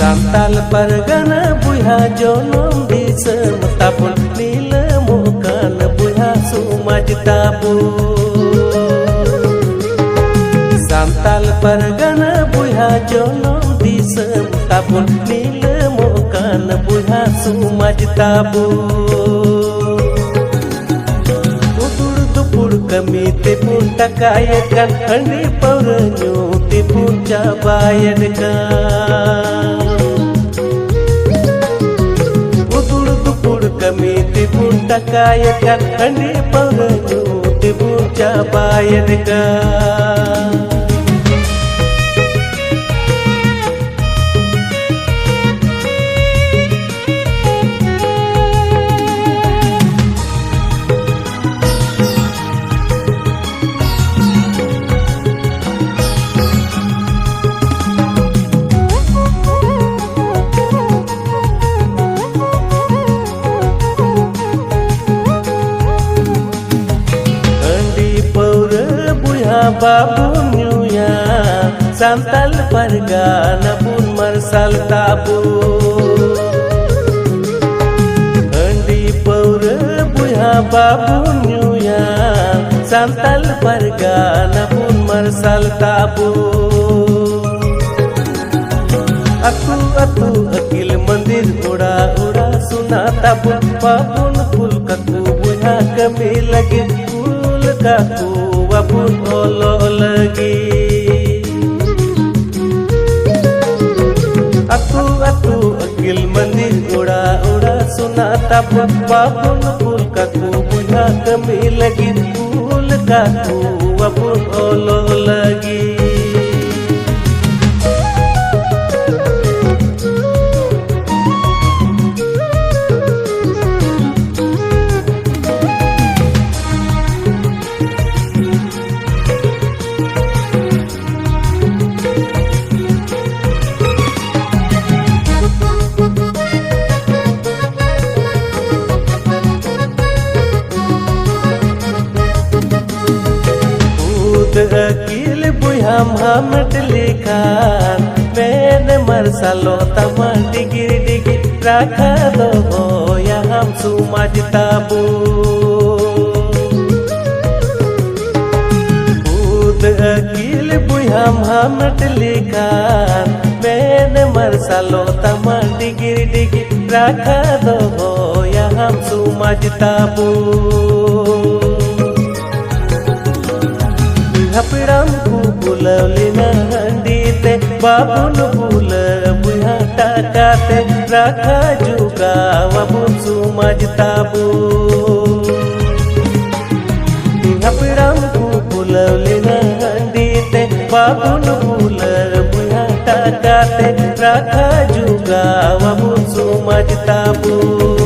Santal Pargana buha jonom disem tapun nila mukan buha sumaj tabu. Santal Pargana buha jonom disem tapun nila mukan buha sumaj tabu. Udur dupur kami tepun takayakan handi pauranyu tepun cabayakan. Kami tibun takayakan handi pauranyu tibun cabayakan. Babunya Santal Pargana pun marsal tabu. Handi paura buha babunya Santal Pargana pun marsal tabu. Atu akil mandir ura sunata pun babun pul kaku buha kami lagi pul kaku wabun olo lagi. Atu akil mandir ura sunata pun babun pul kaku buha kami lagi pul kaku wabun olo lagi. Akil buham hamat likan मैंने मरसलो तमा डिगिर डिगिर रखा दो या हम सुमज ताबू खुद अकील बुहम हामट लिखान मैंने मरसलो तमा डिगिर डिगिर रखा दो या हम सुमज ताबू हपड़म को बुलवली नंदी ते बाबुन बुल बुहा टाकाते रखा जुगा वबुन सुमज ताबू हपड़म को बुलवली नंदी ते बाबुन बुल बुहा टाकाते रखा जुगा वबुन सुमज ताबू।